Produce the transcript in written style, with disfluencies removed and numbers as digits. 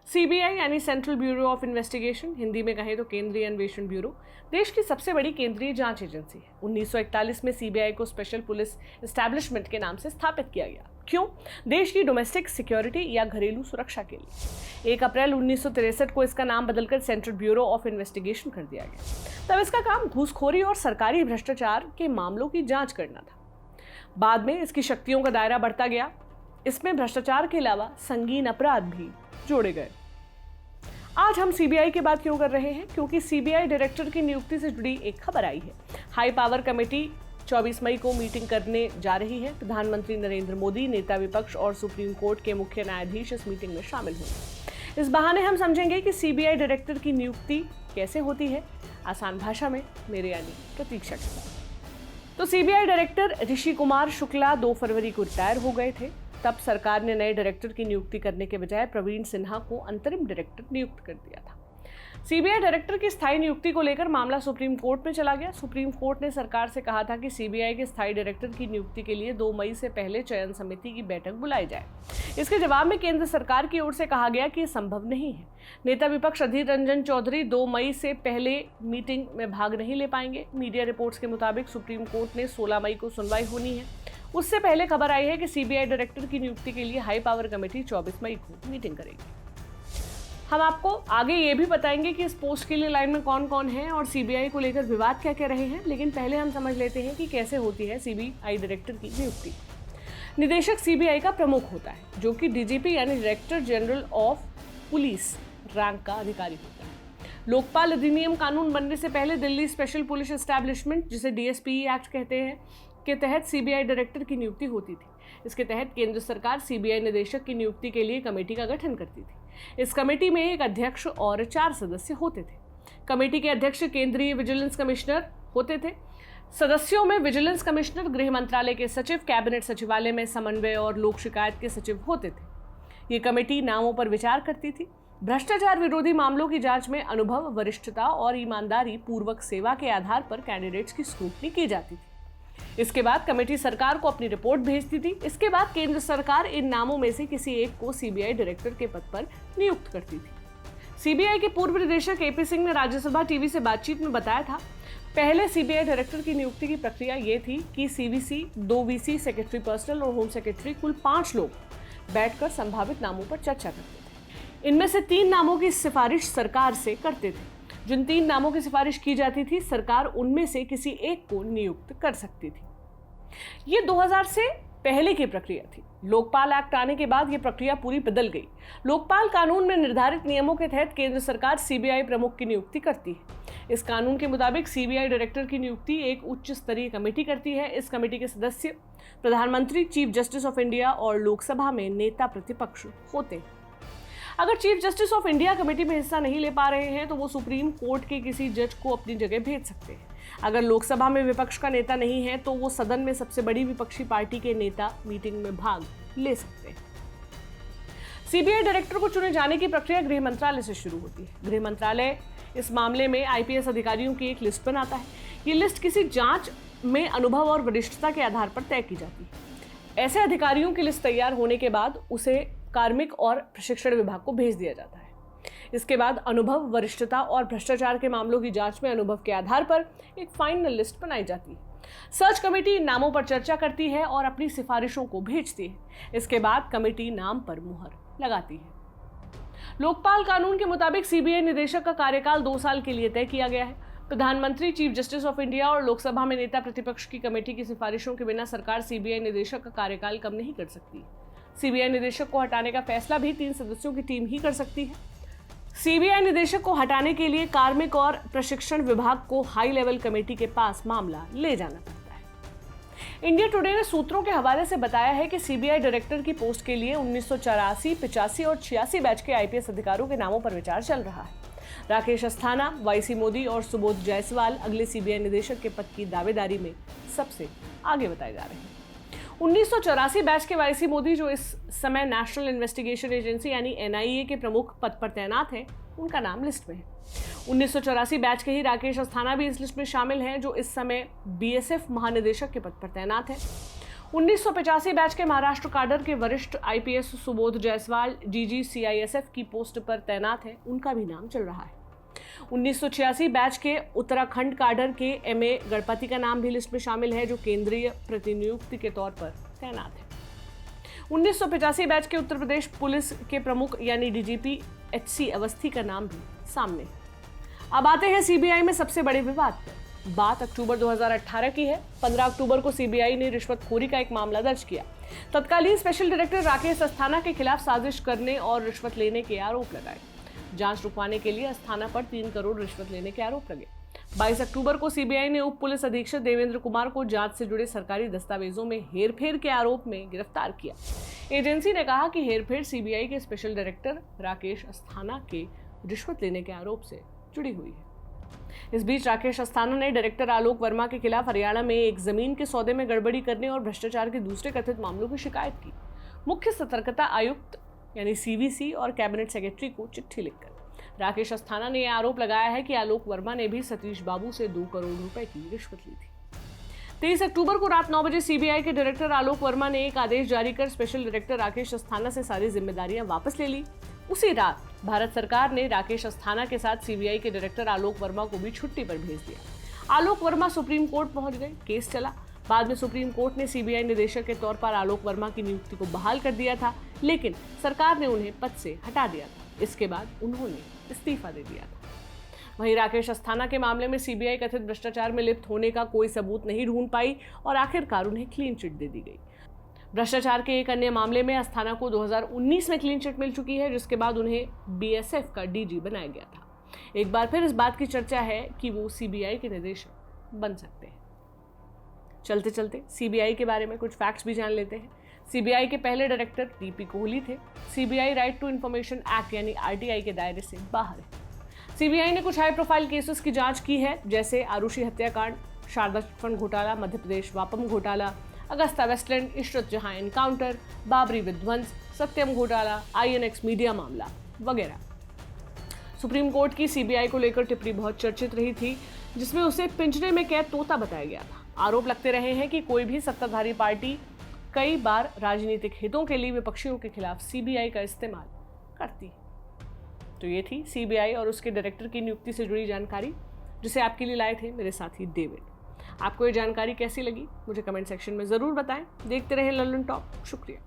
CBI यानी central bureau of investigation, Hindi में कहें तो केंद्रीय अन्वेषण ब्यूरो, देश की सबसे बड़ी केंद्रीय जांच एजेंसी है। 1941 में सीबीआई को स्पेशल पुलिस एस्टैब्लिशमेंट के नाम से स्थापित किया गया। क्यों? देश की डोमेस्टिक सिक्योरिटी या घरेलू सुरक्षा के लिए। 1 अप्रैल 1963 को इसका नाम बदलकर सेंट्रल ब्यूरो ऑफ इन्वेस्टिगेशन कर दिया गया। तब इसका काम घूसखोरी और सरकारी भ्रष्टाचार के मामलों की जांच करना था। बाद में इसकी शक्तियों का दायरा बढ़ता गया। इसमें भ्रष्टाचार के अलावा संगीन अपराध भी जोड़े गए। आज हम सीबीआई की बात क्यों कर रहे हैं? क्योंकि सीबीआई डायरेक्टर की नियुक्ति से जुड़ी एक खबर आई है। हाई पावर कमेटी 24 मई को मीटिंग करने जा रही है। प्रधानमंत्री नरेंद्र मोदी, नेता विपक्ष और सुप्रीम कोर्ट के मुख्य न्यायाधीश इस मीटिंग में शामिल होंगे। इस बहाने हम समझेंगे कि सीबीआई डायरेक्टर की नियुक्ति कैसे होती है, आसान भाषा में मेरे यानी प्रतीक्षा के साथ। तो सीबीआई डायरेक्टर ऋषि कुमार शुक्ला 2 फरवरी को रिटायर हो गए थे। तब सरकार ने नए डायरेक्टर की नियुक्ति करने के बजाय प्रवीण सिन्हा को अंतरिम डायरेक्टर नियुक्त कर दिया था। सीबीआई डायरेक्टर की स्थायी नियुक्ति को लेकर मामला सुप्रीम कोर्ट में चला गया। सुप्रीम कोर्ट ने सरकार से कहा था कि सीबीआई के स्थायी डायरेक्टर की नियुक्ति के लिए 2 मई से पहले चयन समिति की बैठक बुलाई जाए। इसके जवाब में केंद्र सरकार की ओर से कहा गया कि यह संभव नहीं है। नेता विपक्ष अधीर रंजन चौधरी 2 मई से पहले मीटिंग में भाग नहीं ले पाएंगे। मीडिया रिपोर्ट्स के मुताबिक सुप्रीम कोर्ट ने 16 मई को सुनवाई होनी है। उससे पहले खबर आई है कि सीबीआई डायरेक्टर की नियुक्ति के लिए हाई पावर कमेटी 24 मई को मीटिंग करेगी। हम आपको आगे ये भी बताएंगे कि इस पोस्ट के लिए लाइन में कौन कौन है और सीबीआई को लेकर विवाद क्या कह रहे हैं। लेकिन पहले हम समझ लेते हैं कि कैसे होती है सीबीआई डायरेक्टर की नियुक्ति। निदेशक सीबीआई का प्रमुख होता है, जो कि डीजीपी यानी director general of police rank का अधिकारी होता है। लोकपाल अधिनियम कानून बनने से पहले दिल्ली स्पेशल पुलिस एस्टैब्लिशमेंट, जिसे डीएसपी एक्ट कहते हैं, के तहत सीबीआई डायरेक्टर की नियुक्ति होती थी। इसके तहत केंद्र सरकार सीबीआई निदेशक की नियुक्ति के लिए कमेटी का गठन करती थी। इस कमेटी में एक अध्यक्ष और 4 सदस्य होते थे। कमेटी के अध्यक्ष केंद्रीय विजिलेंस कमिश्नर होते थे। सदस्यों में विजिलेंस कमिश्नर, गृह मंत्रालय के सचिव, कैबिनेट सचिवालय में समन्वय और लोक शिकायत के सचिव होते थे। ये कमेटी नामों पर विचार करती थी। भ्रष्टाचार विरोधी मामलों की जांच में अनुभव, वरिष्ठता और ईमानदारी पूर्वक सेवा के आधार पर कैंडिडेट्स की स्क्रूटनी की जाती थी। इसके बाद कमेटी सरकार को अपनी रिपोर्ट भेजती थी। इसके बाद केंद्र सरकार इन नामों में से किसी एक को सीबीआई डायरेक्टर के पद पर नियुक्त करती थी। सीबीआई के पूर्व निदेशक एपी सिंह ने राज्यसभा टीवी से बातचीत में बताया था, पहले सीबीआई डायरेक्टर की नियुक्ति की प्रक्रिया ये थी कि सीवीसी, 2 वीसी, सेक्रेटरी पर्सनल और होम सेक्रेटरी, कुल 5 लोग बैठकर संभावित नामों पर चर्चा करते थे। इनमें से 3 नामों की सिफारिश सरकार से करते थे। जिन 3 नामों की सिफारिश की जाती थी, सरकार उनमें से किसी एक को नियुक्त कर सकती थी। ये 2000 से पहले की प्रक्रिया थी। लोकपाल एक्ट आने के बाद ये प्रक्रिया पूरी बदल गई। लोकपाल कानून में निर्धारित नियमों के तहत केंद्र सरकार सीबीआई प्रमुख की नियुक्ति करती है। इस कानून के मुताबिक सीबीआई डायरेक्टर की नियुक्ति एक उच्च स्तरीय कमेटी करती है। इस कमेटी के सदस्य प्रधानमंत्री, चीफ जस्टिस ऑफ इंडिया और लोकसभा में नेता प्रतिपक्ष होते हैं। अगर chief justice of India committee में हिस्सा नहीं ले पा रहे हैं तो वो सुप्रीम कोर्ट के किसी जज को अपनी जगह भेज सकते हैं। अगर लोकसभा में विपक्ष का नेता नहीं है तो वो सदन में सबसे बड़ी विपक्षी पार्टी के नेता मीटिंग में भाग ले सकते हैं। सीबीआई डायरेक्टर को चुने जाने की प्रक्रिया गृह मंत्रालय से शुरू होती है। गृह मंत्रालय इस मामले में आईपीएस अधिकारियों की एक लिस्ट बनाता है। ये लिस्ट किसी जांच में अनुभव और वरिष्ठता के आधार पर तय की जाती है। ऐसे अधिकारियों की लिस्ट तैयार होने के बाद उसे कार्मिक और प्रशिक्षण विभाग को भेज दिया जाता है। इसके बाद अनुभव, वरिष्ठता और भ्रष्टाचार के मामलों की जांच में अनुभव के आधार पर एक फाइनल लिस्ट बनाई जाती है। सर्च कमेटी इन नामों पर चर्चा करती है और अपनी सिफारिशों को भेजती है। इसके बाद कमेटी नाम पर मुहर लगाती है। लोकपाल कानून के मुताबिक सीबीआई निदेशक का कार्यकाल 2 साल के लिए तय किया गया है। प्रधानमंत्री, चीफ जस्टिस ऑफ इंडिया और लोकसभा में नेता प्रतिपक्ष की कमेटी की सिफारिशों के बिना सरकार सीबीआई निदेशक का कार्यकाल कम नहीं कर सकती। सीबीआई निदेशक को हटाने का फैसला भी 3 सदस्यों की टीम ही कर सकती है। सीबीआई निदेशक को हटाने के लिए कार्मिक और प्रशिक्षण विभाग को हाई लेवल कमेटी के पास मामला ले जाना पड़ता है। इंडिया टुडे ने सूत्रों के हवाले से बताया है कि सीबीआई डायरेक्टर की पोस्ट के लिए 1984, 85 और 86 बैच के आईपीएस अधिकारियों के नामों पर विचार चल रहा है। राकेश अस्थाना, वाईसी मोदी और सुबोध जायसवाल अगले सीबीआई निदेशक के पद की दावेदारी में सबसे आगे बताए जा रहे हैं। 1984 बैच के वाईसी मोदी, जो इस समय नेशनल इन्वेस्टिगेशन एजेंसी यानी एनआईए के प्रमुख पद पर तैनात हैं, उनका नाम लिस्ट में है। 1984 बैच के ही राकेश अस्थाना भी इस लिस्ट में शामिल हैं, जो इस समय बीएसएफ महानिदेशक के पद पर तैनात है। 1985 बैच के महाराष्ट्र काडर के वरिष्ठ आईपीएस सुबोध जायसवाल जीजी सीआईएसएफ की पोस्ट पर तैनात है, उनका भी नाम चल रहा है। 1986 बैच के उत्तराखंड काडर के एमए गणपति का नाम भी लिस्ट में शामिल है, जो केंद्रीय प्रतिनियुक्ति के तौर पर तैनात है। 1985 बैच के उत्तर प्रदेश पुलिस के प्रमुख यानी डीजीपी एचसी अवस्थी का नाम भी सामने है। अब आते हैं सीबीआई में सबसे बड़े विवाद पर। बात अक्टूबर 2018 की है। 15 अक्टूबर को सीबीआई ने रिश्वतखोरी का एक मामला दर्ज किया। तत्कालीन स्पेशल डायरेक्टर राकेश अस्थाना के खिलाफ साजिश करने और रिश्वत लेने के आरोप लगाए। जांच रुकवाने के लिए अस्थाना पर 3 करोड़ रिश्वत लेने के आरोप लगे। 22 अक्टूबर को सीबीआई ने उप पुलिस अधीक्षक देवेंद्र कुमार को जांच से जुड़े सरकारी दस्तावेजों में हेरफेर के आरोप में गिरफ्तार किया। एजेंसी ने कहा कि हेरफेर सीबीआई के स्पेशल डायरेक्टर राकेश अस्थाना के रिश्वत लेने के आरोप से जुड़ी हुई है। इस बीच राकेश अस्थाना ने डायरेक्टर आलोक वर्मा के खिलाफ हरियाणा में एक जमीन के सौदे में गड़बड़ी करने और भ्रष्टाचार के दूसरे कथित मामलों की शिकायत की। मुख्य सतर्कता आयुक्त यानी सीवीसी और कैबिनेट सेक्रेटरी को चिट्ठी लिखकर राकेश अस्थाना ने यह आरोप लगाया है कि आलोक वर्मा ने भी सतीश बाबू से 2 करोड़ रुपए की रिश्वत ली थी। 23 अक्टूबर को रात 9 बजे सीबीआई के डायरेक्टर आलोक वर्मा ने एक आदेश जारी कर स्पेशल डायरेक्टर राकेश अस्थाना से सारी जिम्मेदारियां वापस ले ली। उसी रात भारत सरकार ने राकेश अस्थाना के साथ सीबीआई के डायरेक्टर आलोक वर्मा को भी छुट्टी पर भेज दिया। आलोक वर्मा सुप्रीम कोर्ट पहुंच गए, केस चला। बाद में सुप्रीम कोर्ट ने सीबीआई निदेशक के तौर पर आलोक वर्मा की नियुक्ति को बहाल कर दिया था, लेकिन सरकार ने उन्हें पद से हटा दिया था। इसके बाद उन्होंने इस्तीफा दे दिया था। वहीं राकेश अस्थाना के मामले में सीबीआई कथित भ्रष्टाचार में लिप्त होने का कोई सबूत नहीं ढूंढ पाई और आखिरकार उन्हें क्लीन चिट दे दी गई। भ्रष्टाचार के एक अन्य मामले में अस्थाना को 2019 में क्लीन चिट मिल चुकी है, जिसके बाद उन्हें बीएसएफ का डीजी बनाया गया था। एक बार फिर इस बात की चर्चा है कि वो सीबीआई के निदेशक बन सकते हैं। चलते चलते सीबीआई के बारे में कुछ फैक्ट्स भी जान लेते हैं। सीबीआई के पहले डायरेक्टर डीपी कोहली थे। CBI right to information act यानी आरटीआई के दायरे से बाहर है। सीबीआई ने कुछ हाई प्रोफाइल केसेस की जांच की है, जैसे आरुषि हत्याकांड, शारदा चिटफंड घोटाला, मध्य प्रदेश वापम घोटाला, अगस्ता वेस्टलैंड, इशरत जहां एनकाउंटर, बाबरी विध्वंस, सत्यम घोटाला, आईएनएक्स मीडिया मामला वगैरह। सुप्रीम कोर्ट की सीबीआई को लेकर टिप्पणी बहुत चर्चित रही थी, जिसमें उसे पिंजरे में कैद तोता बताया गया था। आरोप लगते रहे हैं कि कोई भी सत्ताधारी पार्टी कई बार राजनीतिक हितों के लिए विपक्षियों के खिलाफ सीबीआई का इस्तेमाल करती है। तो ये थी सीबीआई और उसके डायरेक्टर की नियुक्ति से जुड़ी जानकारी, जिसे आपके लिए लाए थे मेरे साथी डेविड। आपको ये जानकारी कैसी लगी मुझे कमेंट सेक्शन में ज़रूर बताएं। देखते रहें लल्लन टॉप। शुक्रिया।